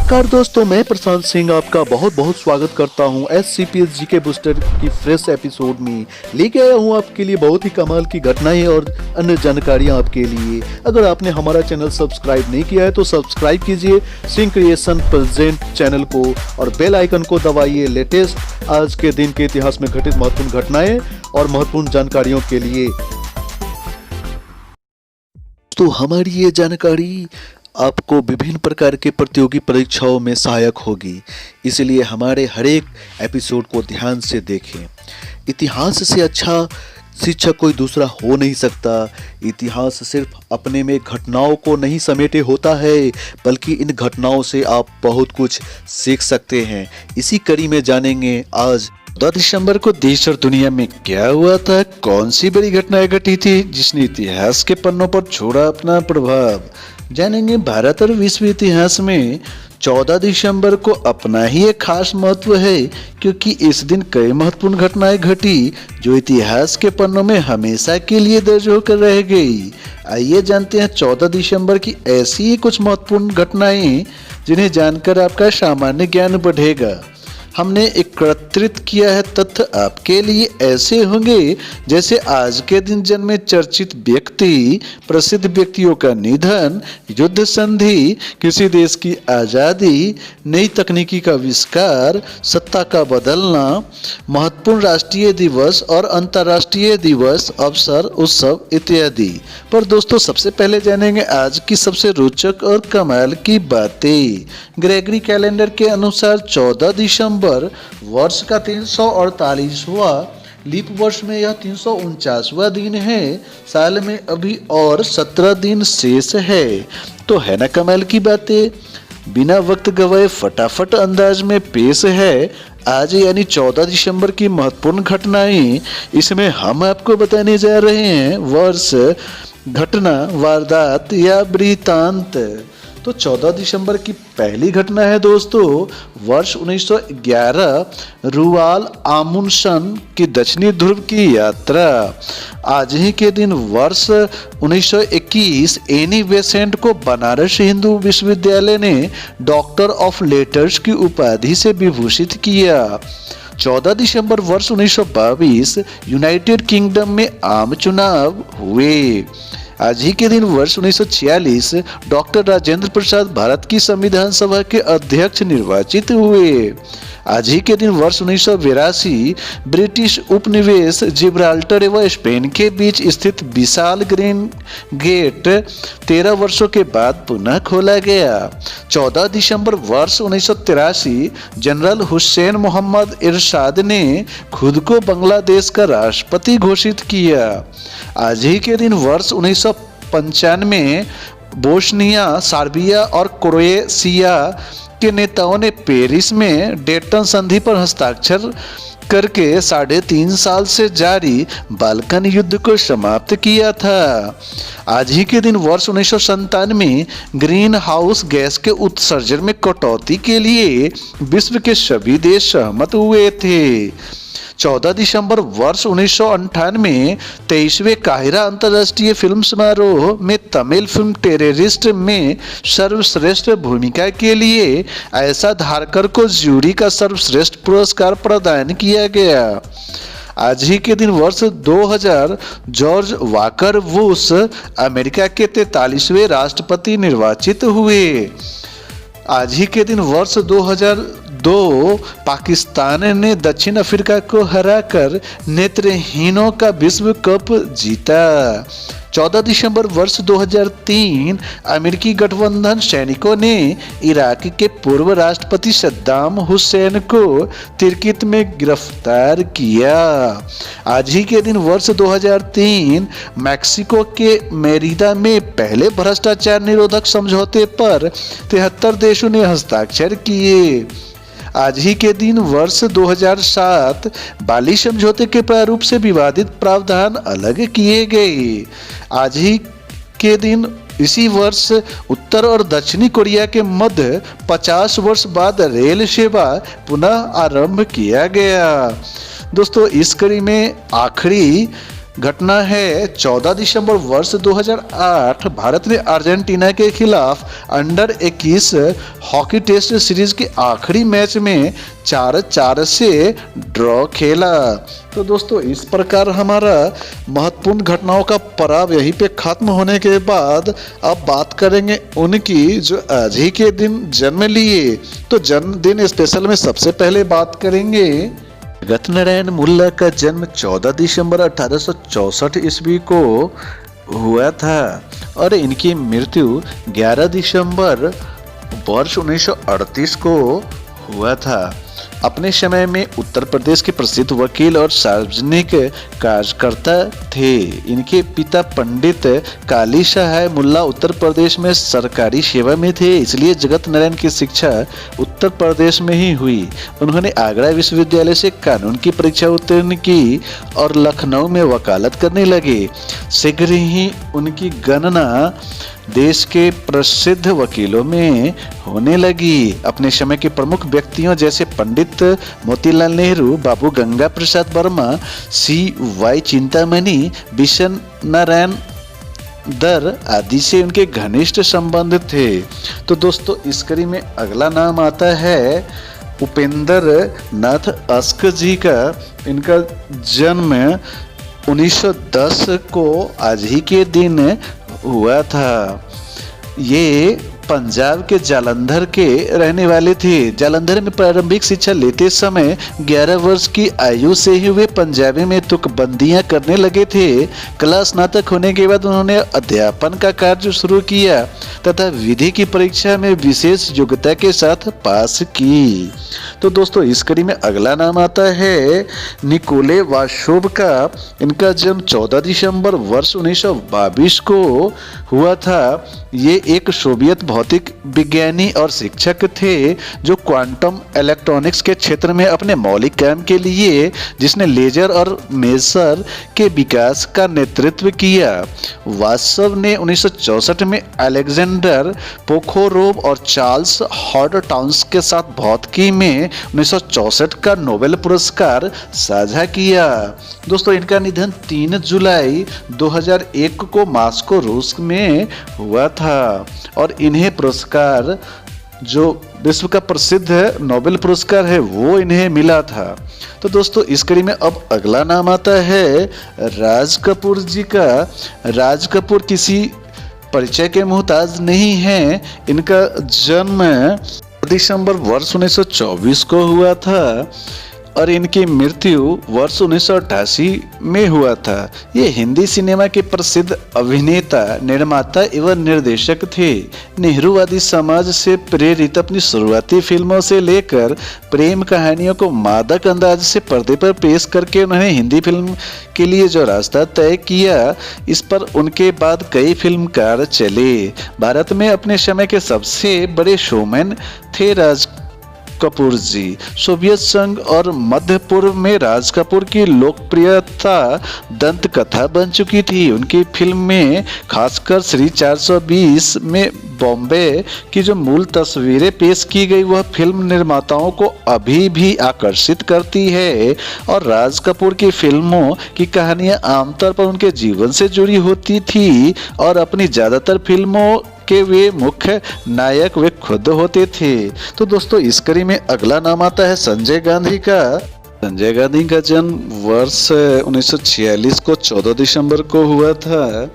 नमस्कार दोस्तों, मैं प्रशांत सिंह आपका बहुत बहुत स्वागत करता हूं SCPS जीके बूस्टर की फ्रेश एपिसोड में। लेके आया हूं आपके लिए बहुत ही कमाल की घटनाएं और अन्य जानकारियां आपके लिए। अगर आपने हमारा चैनल सब्सक्राइब नहीं किया है तो सब्सक्राइब कीजिए सिंह क्रिएशन प्रेजेंट चैनल को और बेल आइकन को दबाइए लेटेस्ट आज के दिन के इतिहास में घटित महत्वपूर्ण घटनाएं और महत्वपूर्ण जानकारियों के लिए। तो हमारी ये जानकारी आपको विभिन्न प्रकार के प्रतियोगी परीक्षाओं में सहायक होगी, इसलिए हमारे हर एक एपिसोड को ध्यान से देखें। इतिहास से अच्छा शिक्षक कोई दूसरा हो नहीं सकता। इतिहास सिर्फ अपने में घटनाओं को नहीं समेटे होता है, बल्कि इन घटनाओं से आप बहुत कुछ सीख सकते हैं। इसी कड़ी में जानेंगे आज 14 दिसंबर को देश और दुनिया में क्या हुआ था, कौन सी बड़ी घटनाएं घटी थी जिसने इतिहास के पन्नों पर छोड़ा अपना प्रभाव। जानेंगे भारत और विश्व इतिहास में 14 दिसंबर को अपना ही एक खास महत्व है, क्योंकि इस दिन कई महत्वपूर्ण घटनाएं घटी जो इतिहास के पन्नों में हमेशा के लिए दर्ज होकर रह गई। आइए जानते हैं 14 दिसंबर की ऐसी ही कुछ महत्वपूर्ण घटनाएं जिन्हें जानकर आपका सामान्य ज्ञान बढ़ेगा। हमने एकत्रित किया है तथ्य आपके लिए ऐसे होंगे जैसे आज के दिन जन्मे चर्चित व्यक्ति, प्रसिद्ध व्यक्तियों का निधन, युद्ध संधि, किसी देश की आज़ादी, नई तकनीकी का आविष्कार, सत्ता का बदलना, महत्वपूर्ण राष्ट्रीय दिवस और अंतर्राष्ट्रीय दिवस, अवसर, उत्सव इत्यादि। पर दोस्तों सबसे पहले जानेंगे आज की सबसे रोचक और कमाल की बातें। ग्रेगरी कैलेंडर के अनुसार 14 दिसंबर वर्ष का 348वां, लीप वर्ष में यह 349वां दिन है। साल में अभी और 17 दिन शेष है। तो है ना कमाल की बातें। बिना वक्त गवाए फटाफट अंदाज में पेश है आज यानी 14 दिसंबर की महत्वपूर्ण घटनाएं। इसमें हम आपको बताने जा रहे हैं वर्ष, घटना, वारदात या वृत्तांत। तो 14 दिसंबर की पहली घटना है दोस्तों वर्ष 1911 रुवाल आमुंडसन की दक्षिणी ध्रुव की यात्रा। आज ही के दिन वर्ष 1921 एनी बेसेंट को बनारस हिंदू विश्वविद्यालय ने डॉक्टर ऑफ लेटर्स की उपाधि से विभूषित किया। 14 दिसंबर वर्ष 1922 यूनाइटेड किंगडम में आम चुनाव हुए। आज ही के दिन वर्ष 1946 डॉक्टर राजेंद्र प्रसाद भारत की संविधान सभा के अध्यक्ष निर्वाचित हुए। आज ही के दिन वर्ष 1982 ब्रिटिश उपनिवेश जिब्राल्टर एवं स्पेन के बीच स्थित विशाल ग्रीन गेट 13 वर्षों के बाद पुनः खोला गया। 14 दिसंबर वर्ष 1983 जनरल हुसैन मोहम्मद इरशाद ने खुद को बांग्लादेश का राष्ट्रपति घोषित किया। आज ही के दिन वर्ष 1995 बोस्निया, सर्बिया और क्रोएशिया के नेताओं ने पेरिस में डेटन संधि पर हस्ताक्षर करके 3.5 साल से जारी बाल्कन युद्ध को समाप्त किया था। आज ही के दिन वर्ष 1997 ग्रीन हाउस गैस के उत्सर्जन में कटौती के लिए विश्व के सभी देश सहमत हुए थे। 14 दिसंबर वर्ष 1998 23वें काहिरा अंतर्राष्ट्रीय फिल्म समारोह में तमिल फिल्म टेररिस्ट में सर्वश्रेष्ठ भूमिका के लिए ऐसा धारकर को जूरी का सर्वश्रेष्ठ पुरस्कार प्रदान किया गया। आज ही के दिन वर्ष 2000 जॉर्ज वाकर बुश अमेरिका के 43वें राष्ट्रपति निर्वाचित हुए। आज ही के दिन वर्ष 2002 पाकिस्तान ने दक्षिण अफ्रीका को हराकर नेत्रहीनों का विश्व कप जीता। 14 दिसंबर वर्ष 2003 अमेरिकी गठबंधन सैनिकों ने इराक के पूर्व राष्ट्रपति सद्दाम हुसैन को तिर्कित में गिरफ्तार किया। आज ही के दिन वर्ष 2003 मैक्सिको के मेरिदा में पहले भ्रष्टाचार निरोधक समझौते पर 73 देशों ने हस्ताक्षर किए। आज ही के दिन वर्ष 2007 बाली समझौते के प्रारूप से विवादित प्रावधान अलग किए गए। आज ही के दिन इसी वर्ष उत्तर और दक्षिणी कोरिया के मध्य 50 वर्ष बाद रेल सेवा पुनः आरंभ किया गया। दोस्तों इस कड़ी में आखिरी घटना है 14 दिसंबर वर्ष 2008, भारत ने अर्जेंटीना के खिलाफ अंडर 21 हॉकी टेस्ट सीरीज के आखिरी मैच में 4-4 से ड्रॉ खेला। तो दोस्तों इस प्रकार हमारा महत्वपूर्ण घटनाओं का पड़ाव यहीं पे खत्म होने के बाद अब बात करेंगे उनकी जो आज ही के दिन जन्म लिए। तो जन्मदिन स्पेशल में सबसे पहले बात करेंगे जगत नारायण मुल्ला का जन्म 14 दिसंबर 1864 ईस्वी को हुआ था और इनकी मृत्यु 11 दिसंबर वर्ष 1938 को हुआ था। अपने समय में उत्तर प्रदेश के प्रसिद्ध वकील और सार्वजनिक कार्यकर्ता थे। इनके पिता पंडित काली सहाय मुल्ला उत्तर प्रदेश में सरकारी सेवा में थे, इसलिए जगत नारायण की शिक्षा उत्तर प्रदेश में ही हुई। उन्होंने आगरा विश्वविद्यालय से कानून की परीक्षा उत्तीर्ण की और लखनऊ में वकालत करने लगे। शीघ्र ही उनकी गणना देश के प्रसिद्ध वकीलों में होने लगी। अपने समय के प्रमुख व्यक्तियों जैसे पंडित मोतीलाल नेहरू, बाबू गंगा प्रसाद वर्मा, C.Y. चिंतामणि, बिशन नारायण दर आदि से उनके घनिष्ठ संबंध थे। तो दोस्तों इस कड़ी में अगला नाम आता है उपेंद्र नाथ अस्क जी का। इनका जन्म 1910 को आज ही के दिन हुआ था। ये पंजाब के जालंधर के रहने वाले थे। जालंधर में प्रारंभिक शिक्षा लेते समय 11 वर्ष की आयु से ही वे पंजाबी में तुकबंदियां करने लगे थे। कला स्नातक होने के बाद उन्होंने अध्यापन का कार्य शुरू किया तथा विधि की परीक्षा में विशेष योग्यता के साथ पास की। तो दोस्तों इस कड़ी में अगला नाम आता है निकोले वाशोव का। इनका जन्म 14 दिसंबर वर्ष 1922 को हुआ था। ये एक सोवियत भौतिक विज्ञानी और शिक्षक थे जो क्वांटम इलेक्ट्रॉनिक्स के क्षेत्र में अपने मौलिक काम के लिए जिसने लेजर और मेजर के विकास का नेतृत्व किया। वाशव ने 1964 में अलेक्जेंडर पोखोरोव और चार्ल्स हॉडटाउन्स के साथ भौतिकी में 1964 का नोबेल पुरस्कार साझा किया। दोस्तों इनका निधन 3 जुलाई 2001 को मास्को रूस में हुआ था और इन्हें पुरस्कार जो विश्व का प्रसिद्ध नोबेल पुरस्कार है वो इन्हें मिला था। तो दोस्तों इस कड़ी में अब अगला नाम आता है राज कपूर जी का। राज कपूर किसी परिचय के मोहताज नहीं हैं। इनका जन्म दिसंबर वर्ष 1924 को हुआ था और इनकी मृत्यु वर्ष 1988 में हुआ था। ये हिंदी सिनेमा के प्रसिद्ध अभिनेता, निर्माता एवं निर्देशक थे। नेहरूवादी समाज से प्रेरित अपनी शुरुआती फिल्मों से लेकर प्रेम कहानियों को मादक अंदाज से पर्दे पर पेश करके उन्होंने हिंदी फिल्म के लिए जो रास्ता तय किया, इस पर उनके बाद कई फिल्मकार चले। भारत में अपने समय के सबसे बड़े शोमैन थे राज कपूर जी। सोवियत संघ और मध्य पूर्व में राज कपूर की लोकप्रियता दंत कथा बन चुकी थी। उनकी फिल्म में खासकर श्री 420 में बॉम्बे की जो मूल तस्वीरें पेश की गई वह फिल्म निर्माताओं को अभी भी आकर्षित करती है और राज कपूर की फिल्मों की कहानियां आमतौर पर उनके जीवन से जुड़ी होती थी और अपनी ज्यादातर फिल्मों के वे मुख्य नायक वे खुद होते थे। तो दोस्तों इस कड़ी में अगला नाम आता है संजय गांधी का। संजय गांधी का जन्म वर्ष 1946 को 14 दिसंबर को हुआ था।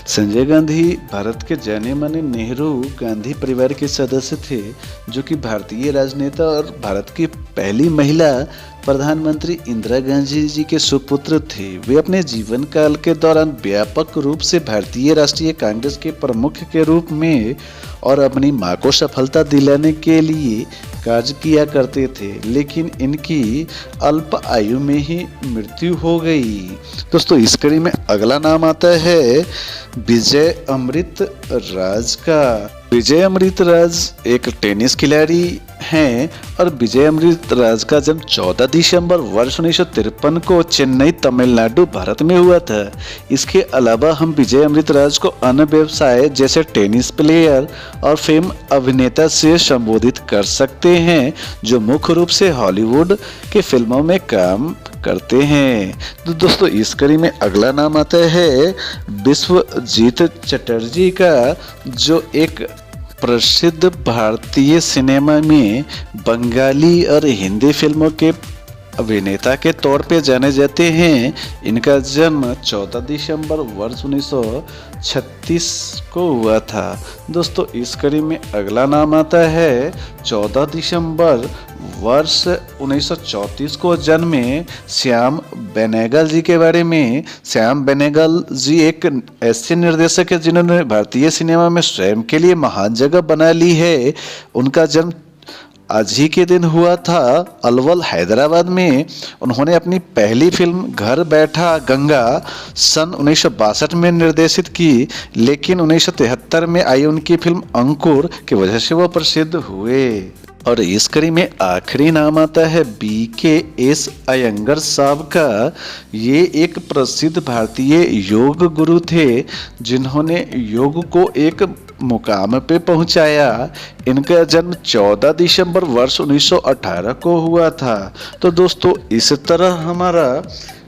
संजय गांधी भारत के जाने माने नेहरू गांधी परिवार के सदस्य थे जो कि भारतीय राजनेता और भारत की पहली महिला प्रधानमंत्री इंदिरा गांधी जी के सुपुत्र थे। वे अपने जीवन काल के दौरान व्यापक रूप से भारतीय राष्ट्रीय कांग्रेस के प्रमुख के रूप में और अपनी मां को सफलता दिलाने के लिए कार्य किया करते थे, लेकिन इनकी अल्प आयु में ही मृत्यु हो गई। दोस्तों इस कड़ी में अगला नाम आता है विजय अमृत राज का। विजय अमृत राज एक टेनिस खिलाड़ी हैं और विजय अमृत राज का जन्म 14 दिसंबर वर्ष 1953 को चेन्नई तमिलनाडु भारत में हुआ था। इसके अलावा हम विजय अमृत राज को अन्य व्यवसाय जैसे टेनिस प्लेयर और फिल्म अभिनेता से संबोधित कर सकते हैं जो मुख्य रूप से हॉलीवुड के फिल्मों में काम करते हैं। तो दोस्तों इस कड़ी में अगला नाम आता है विश्वजीत चटर्जी का, जो एक प्रसिद्ध भारतीय सिनेमा में बंगाली और हिंदी फिल्मों के अभिनेता के तौर पे जाने जाते हैं। इनका जन्म 14 दिसंबर वर्ष 1936 को हुआ था। दोस्तों इस कड़ी में अगला नाम आता है 14 दिसंबर वर्ष 1934 को जन्मे श्याम बेनेगल जी के बारे में। श्याम बेनेगल जी एक ऐसे निर्देशक है जिन्होंने भारतीय सिनेमा में स्वयं के लिए महान जगह बना ली है। उनका जन्म आज ही के दिन हुआ था अलवल हैदराबाद में। उन्होंने अपनी पहली फिल्म घर बैठा गंगा सन 1962 में निर्देशित की, लेकिन 1973 में आई उनकी फिल्म अंकुर की वजह से वो प्रसिद्ध हुए। और इस कड़ी में आखिरी नाम आता है BKS अयंगर साहब का। ये एक प्रसिद्ध भारतीय योग गुरु थे जिन्होंने योग को एक मुकाम पे पहुंचाया। इनका जन्म 14 दिसंबर वर्ष 1918 को हुआ था। तो दोस्तों इस तरह हमारा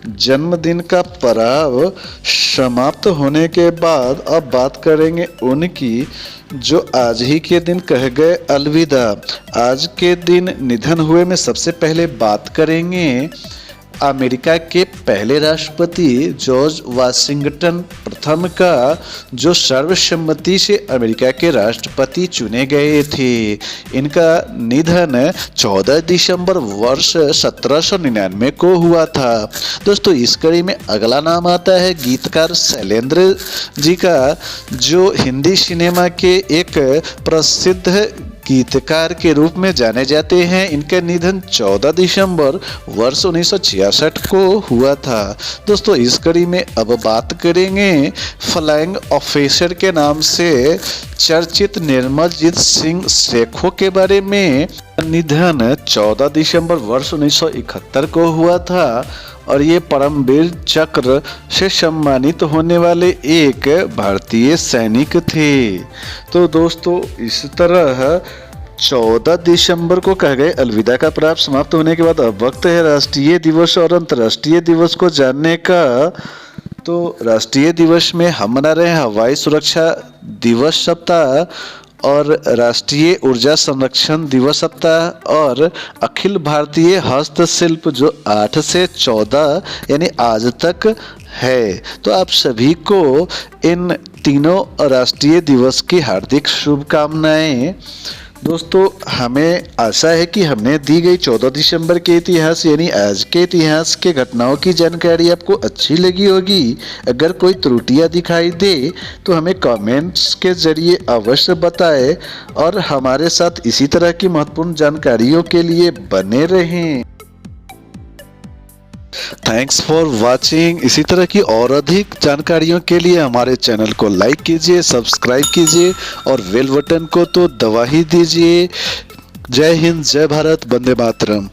जन्मदिन का पड़ाव समाप्त होने के बाद अब बात करेंगे उनकी जो आज ही के दिन कह गए अलविदा। आज के दिन निधन हुए में सबसे पहले बात करेंगे अमेरिका के पहले राष्ट्रपति जॉर्ज वाशिंगटन प्रथम का, जो सर्वसम्मति से अमेरिका के राष्ट्रपति चुने गए थे। इनका निधन 14 दिसंबर वर्ष 1799 को हुआ था। दोस्तों इस कड़ी में अगला नाम आता है गीतकार शैलेंद्र जी का, जो हिंदी सिनेमा के एक प्रसिद्ध गीतकार के रूप में जाने जाते हैं। इनका निधन 14 दिसंबर वर्ष 1966 को हुआ था। दोस्तों इस कड़ी में अब बात करेंगे फ्लाइंग ऑफिसर के नाम से चर्चित निर्मलजीत सिंह सेखों के बारे में। निधन 14 दिसंबर वर्ष 1971 को हुआ था और ये परमवीर चक्र से सम्मानित होने वाले एक भारतीय सैनिक थे। तो दोस्तों इस तरह 14 दिसंबर को कह गए अलविदा का पड़ाव समाप्त होने के बाद अब वक्त है राष्ट्रीय दिवस और अंतर्राष्ट्रीय दिवस को जानने का। तो राष्ट्रीय दिवस में हम मना रहे हैं हवाई सुरक्षा दिवस सप्ताह और राष्ट्रीय ऊर्जा संरक्षण दिवस सप्ताह और अखिल भारतीय हस्तशिल्प जो 8 से 14 यानी आज तक है। तो आप सभी को इन तीनों राष्ट्रीय दिवस की हार्दिक शुभकामनाएं। दोस्तों हमें आशा है कि हमने दी गई 14 दिसंबर के इतिहास यानी आज के इतिहास के घटनाओं की जानकारी आपको अच्छी लगी होगी। अगर कोई त्रुटियां दिखाई दे तो हमें कमेंट्स के जरिए अवश्य बताएं और हमारे साथ इसी तरह की महत्वपूर्ण जानकारियों के लिए बने रहें। Thanks for watching. इसी तरह की और अधिक जानकारियों के लिए हमारे चैनल को लाइक कीजिए, सब्सक्राइब कीजिए और बेल बटन को तो दबा ही दीजिए। जय हिंद, जय भारत, वंदे मातरम।